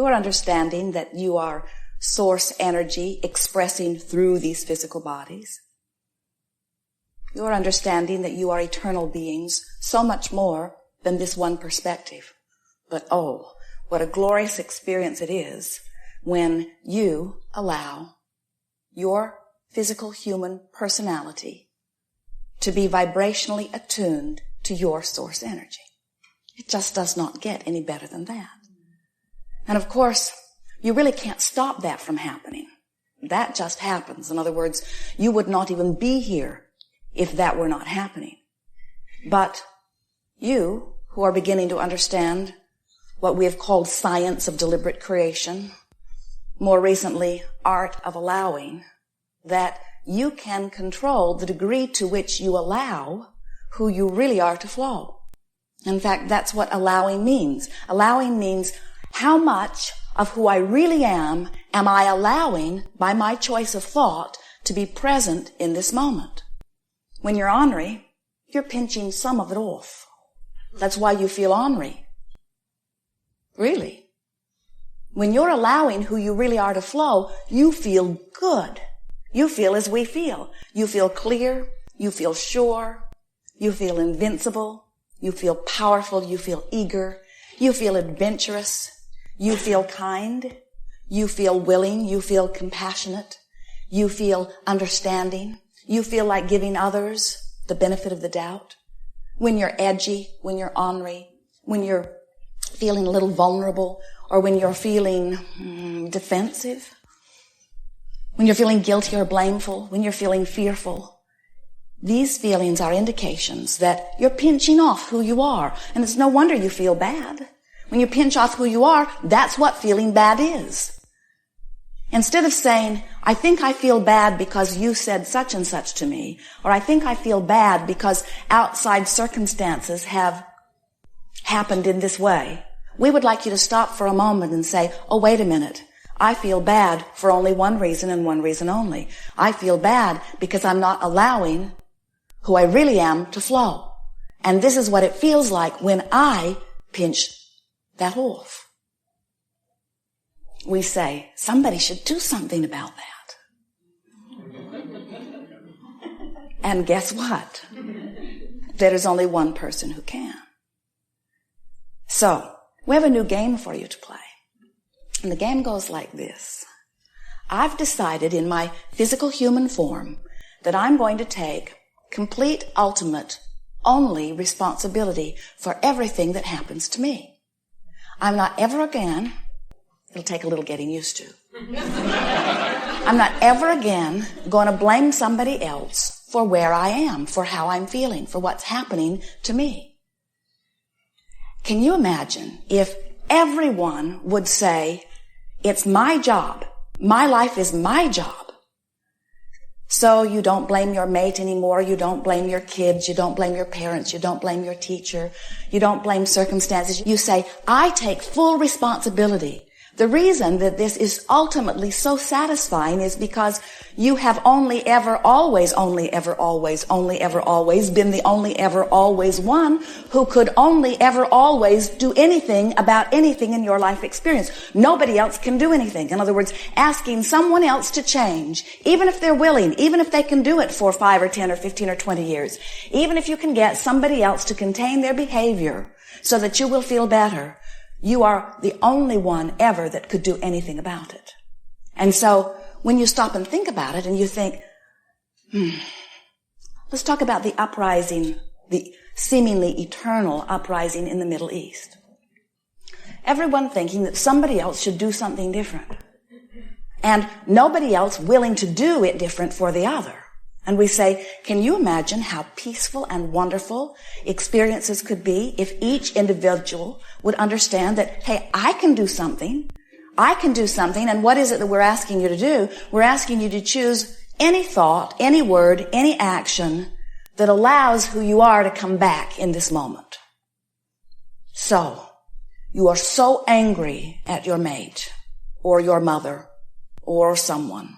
You're understanding that you are source energy expressing through these physical bodies. You're understanding that you are eternal beings, so much more than this one perspective. But oh, what a glorious experience it is when you allow your physical human personality to be vibrationally attuned to your source energy. It just does not get any better than that. And of course, you really can't stop that from happening. That just happens. In other words, you would not even be here if that were not happening. But you, who are beginning to understand what we have called science of deliberate creation, more recently, art of allowing, that you can control the degree to which you allow who you really are to flow. In fact, that's what allowing means. Allowing means how much of who I really am I allowing by my choice of thought to be present in this moment. When you're ornery, you're pinching some of it off. That's why you feel ornery. Really. When you're allowing who you really are to flow, you feel good. You feel as we feel. You feel clear. You feel sure. You feel invincible. You feel powerful. You feel eager. You feel adventurous. You feel kind. You feel willing. You feel compassionate. You feel understanding. You feel like giving others the benefit of the doubt. When you're edgy, when you're ornery, when you're feeling a little vulnerable, or when you're feeling defensive, when you're feeling guilty or blameful, when you're feeling fearful, these feelings are indications that you're pinching off who you are. And it's no wonder you feel bad. When you pinch off who you are, that's what feeling bad is. Instead of saying, I think I feel bad because you said such and such to me, or I think I feel bad because outside circumstances have happened in this way, we would like you to stop for a moment and say, oh, wait a minute. I feel bad for only one reason and one reason only. I feel bad because I'm not allowing who I really am to flow. And this is what it feels like when I pinch that off. We say, somebody should do something about that. And guess what? There is only one person who can. So, we have a new game for you to play. And the game goes like this. I've decided in my physical human form that I'm going to take complete, ultimate, only responsibility for everything that happens to me. I'm not ever again, it'll take a little getting used to, I'm not ever again going to blame somebody else for where I am, for how I'm feeling, for what's happening to me. Can you imagine if everyone would say, it's my job, my life is my job. So you don't blame your mate anymore, you don't blame your kids, you don't blame your parents, you don't blame your teacher, you don't blame circumstances. You say, I take full responsibility. The reason that this is ultimately so satisfying is because you have only ever always, only ever always, only ever always been the only ever always one who could only ever always do anything about anything in your life experience. Nobody else can do anything. In other words, asking someone else to change, even if they're willing, even if they can do it for 5 or 10 or 15 or 20 years, even if you can get somebody else to contain their behavior so that you will feel better, you are the only one ever that could do anything about it. And so when you stop and think about it and you think, let's talk about the uprising, the seemingly eternal uprising in the Middle East. Everyone thinking that somebody else should do something different. And nobody else willing to do it different for the other. And we say, can you imagine how peaceful and wonderful experiences could be if each individual would understand that, hey, I can do something. I can do something. And what is it that we're asking you to do? We're asking you to choose any thought, any word, any action that allows who you are to come back in this moment. So, you are so angry at your mate or your mother or someone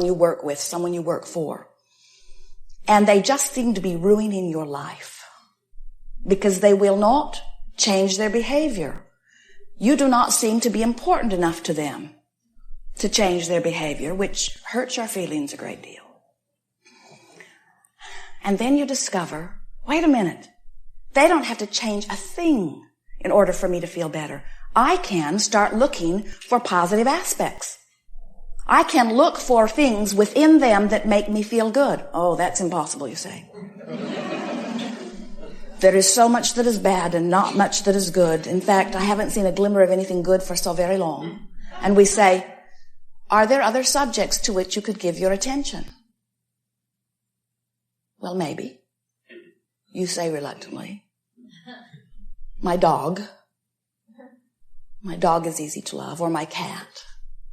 you work with, someone you work for. And they just seem to be ruining your life because they will not change their behavior. you do not seem to be important enough to them to change their behavior, which hurts your feelings a great deal. And then you discover, wait a minute, they don't have to change a thing in order for me to feel better. I can start looking for positive aspects. I can look for things within them that make me feel good. Oh, that's impossible, you say. There is so much that is bad and not much that is good. In fact, I haven't seen a glimmer of anything good for so very long. And we say, are there other subjects to which you could give your attention? Well, maybe. You say reluctantly. My dog. My dog is easy to love, or my cat.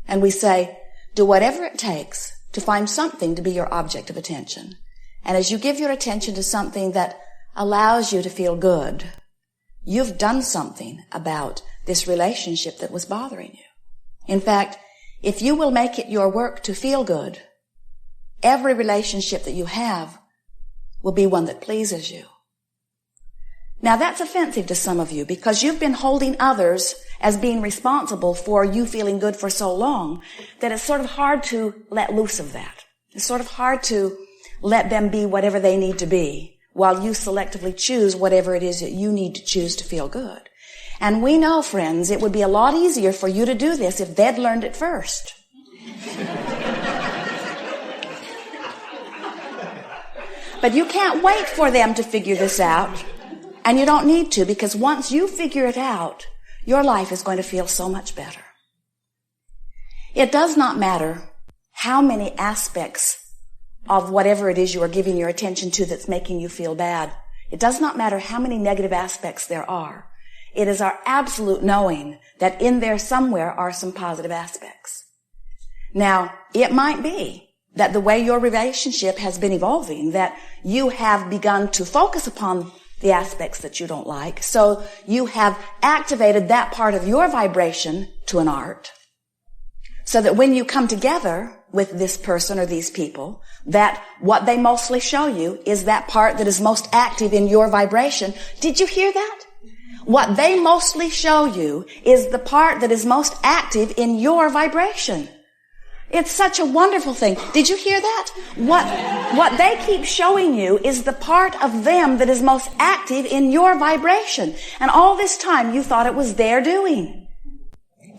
And we say, do whatever it takes to find something to be your object of attention. And as you give your attention to something that allows you to feel good, you've done something about this relationship that was bothering you. In fact, if you will make it your work to feel good, every relationship that you have will be one that pleases you. Now that's offensive to some of you because you've been holding others as being responsible for you feeling good for so long that it's sort of hard to let loose of that. It's sort of hard to let them be whatever they need to be while you selectively choose whatever it is that you need to choose to feel good. And we know, friends, it would be a lot easier for you to do this if they'd learned it first. But you can't wait for them to figure this out. And you don't need to, because once you figure it out, your life is going to feel so much better. It does not matter how many aspects of whatever it is you are giving your attention to that's making you feel bad. It does not matter how many negative aspects there are. It is our absolute knowing that in there somewhere are some positive aspects. Now, it might be that the way your relationship has been evolving, that you have begun to focus upon the aspects that you don't like. So you have activated that part of your vibration to an art. So that when you come together with this person or these people, that what they mostly show you is that part that is most active in your vibration. Did you hear that? What they mostly show you is the part that is most active in your vibration. It's such a wonderful thing. Did you hear that? What they keep showing you is the part of them that is most active in your vibration. And all this time you thought it was their doing.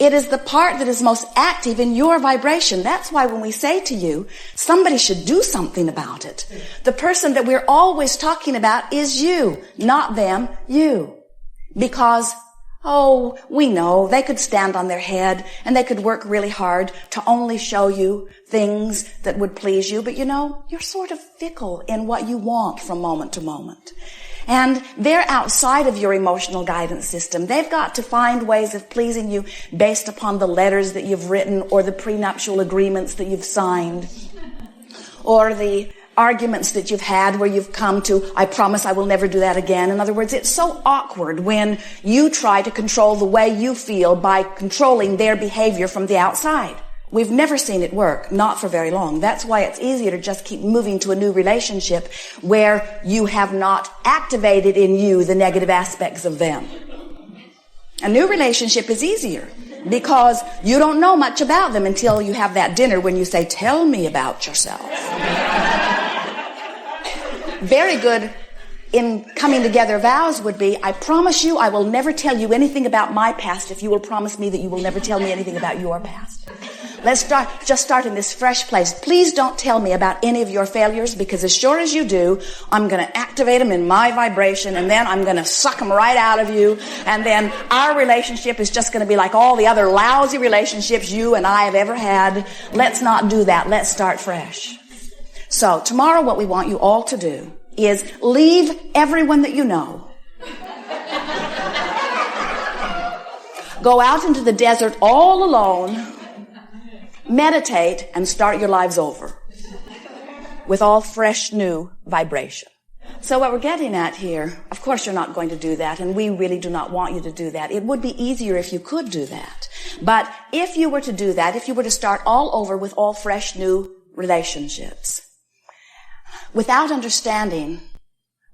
It is the part that is most active in your vibration. That's why when we say to you, somebody should do something about it. The person that we're always talking about is you, not them, you. Because, we know they could stand on their head and they could work really hard to only show you things that would please you. But you're sort of fickle in what you want from moment to moment. And they're outside of your emotional guidance system. They've got to find ways of pleasing you based upon the letters that you've written or the prenuptial agreements that you've signed or the arguments that you've had where you've come to, I promise I will never do that again. In other words, it's so awkward when you try to control the way you feel by controlling their behavior from the outside. We've never seen it work, not for very long. That's why it's easier to just keep moving to a new relationship where you have not activated in you the negative aspects of them. A new relationship is easier because you don't know much about them until you have that dinner when you say, tell me about yourself. Very good in coming together vows would be, I promise you I will never tell you anything about my past if you will promise me that you will never tell me anything about your past. Let's start in this fresh place. Please don't tell me about any of your failures, because as sure as you do, I'm going to activate them in my vibration, and then I'm going to suck them right out of you, and then our relationship is just going to be like all the other lousy relationships you and I have ever had. Let's not do that. Let's start fresh. So tomorrow what we want you all to do is leave everyone that you know. Go out into the desert all alone. Meditate and start your lives over with all fresh new vibration. So what we're getting at here, of course you're not going to do that, and we really do not want you to do that. It would be easier if you could do that. But if you were to do that, if you were to start all over with all fresh new relationships, without understanding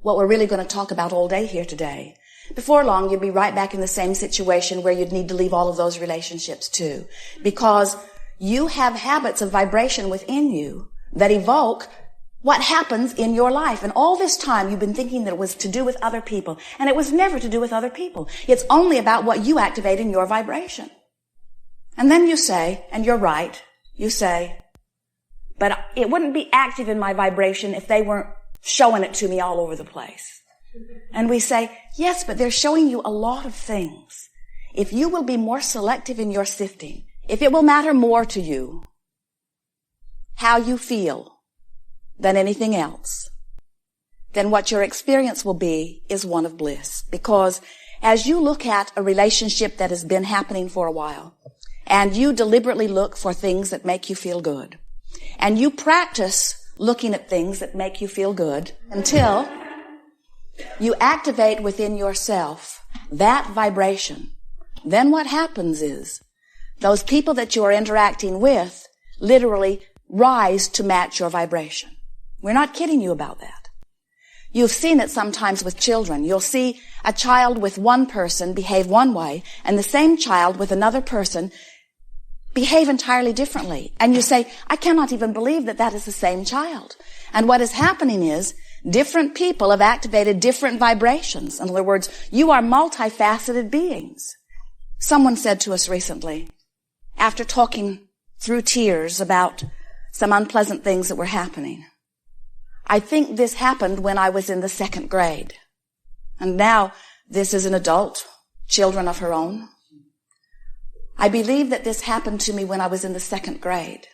what we're really going to talk about all day here today, Before long, you'd be right back in the same situation where you'd need to leave all of those relationships too. Because you have habits of vibration within you that evoke what happens in your life. And all this time you've been thinking that it was to do with other people. And it was never to do with other people. It's only about what you activate in your vibration. And then you say, and you're right, you say, but it wouldn't be active in my vibration if they weren't showing it to me all over the place. And we say, yes, but they're showing you a lot of things. If you will be more selective in your sifting, if it will matter more to you how you feel than anything else, then what your experience will be is one of bliss. Because as you look at a relationship that has been happening for a while, and you deliberately look for things that make you feel good, and you practice looking at things that make you feel good until you activate within yourself that vibration, then what happens is those people that you are interacting with literally rise to match your vibration. We're not kidding you about that. You've seen it sometimes with children. You'll see a child with one person behave one way and the same child with another person behave entirely differently. And you say, I cannot even believe that that is the same child. And what is happening is different people have activated different vibrations. In other words, you are multifaceted beings. Someone said to us recently, after talking through tears about some unpleasant things that were happening, I think this happened when I was in the 2nd grade. And now this is an adult, children of her own. I believe that this happened to me when I was in the 2nd grade.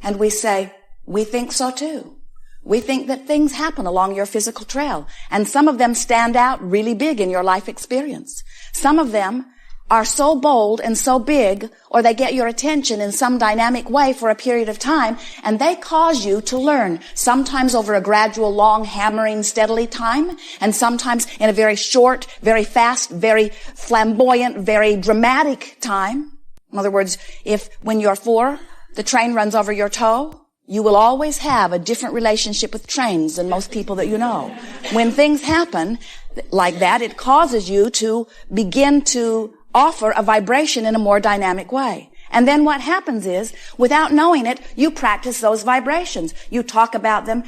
And we say, we think so too. We think that things happen along your physical trail. And some of them stand out really big in your life experience. Some of them are so bold and so big, or they get your attention in some dynamic way for a period of time, and they cause you to learn, sometimes over a gradual, long, hammering, steadily time, and sometimes in a very short, very fast, very flamboyant, very dramatic time. In other words, if when you're 4, the train runs over your toe, you will always have a different relationship with trains than most people that you know. When things happen like that, it causes you to begin to offer a vibration in a more dynamic way. And then what happens is, without knowing it, you practice those vibrations. You talk about them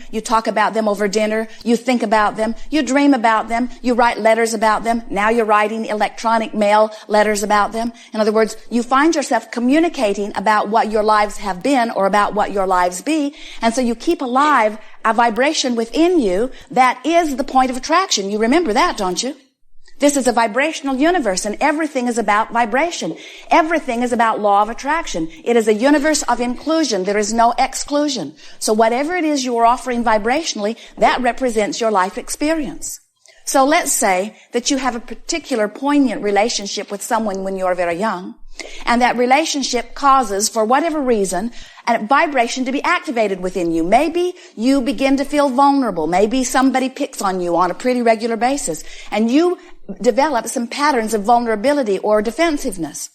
over dinner, you think about them, you dream about them, you write letters about them. Now you're writing electronic mail letters about them. In other words, you find yourself communicating about what your lives have been or about what your lives be. And so you keep alive a vibration within you that is the point of attraction. You remember that, don't you? This is a vibrational universe, and everything is about vibration. Everything is about law of attraction. It is a universe of inclusion. There is no exclusion. So whatever it is you are offering vibrationally, that represents your life experience. So let's say that you have a particular poignant relationship with someone when you're very young, and that relationship causes, for whatever reason, a vibration to be activated within you. Maybe you begin to feel vulnerable. Maybe somebody picks on you on a pretty regular basis, and you develop some patterns of vulnerability or defensiveness.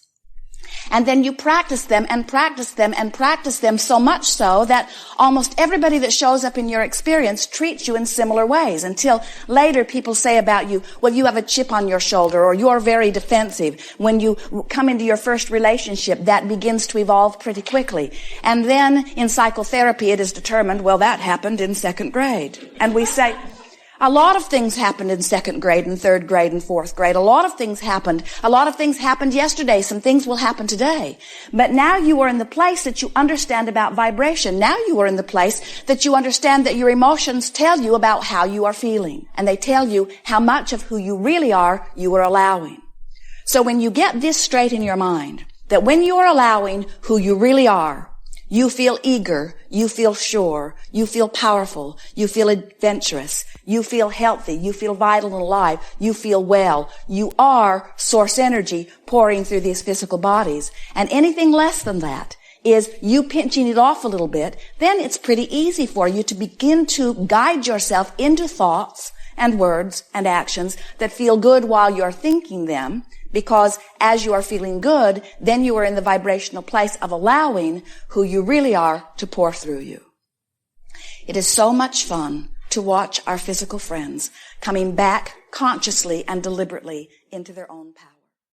And then you practice them and practice them and practice them so much so that almost everybody that shows up in your experience treats you in similar ways, until later people say about you, well, you have a chip on your shoulder, or you're very defensive. When you come into your first relationship, that begins to evolve pretty quickly. And then in psychotherapy, it is determined, well, that happened in 2nd grade. And we say, a lot of things happened in 2nd grade and 3rd grade and 4th grade. A lot of things happened. A lot of things happened yesterday. Some things will happen today. But now you are in the place that you understand about vibration. Now you are in the place that you understand that your emotions tell you about how you are feeling. And they tell you how much of who you really are you are allowing. So when you get this straight in your mind, that when you are allowing who you really are, you feel eager, you feel sure, you feel powerful, you feel adventurous, you feel healthy, you feel vital and alive, you feel well. You are source energy pouring through these physical bodies. And anything less than that is you pinching it off a little bit, then it's pretty easy for you to begin to guide yourself into thoughts and words and actions that feel good while you're thinking them. Because as you are feeling good, then you are in the vibrational place of allowing who you really are to pour through you. It is so much fun to watch our physical friends coming back consciously and deliberately into their own power.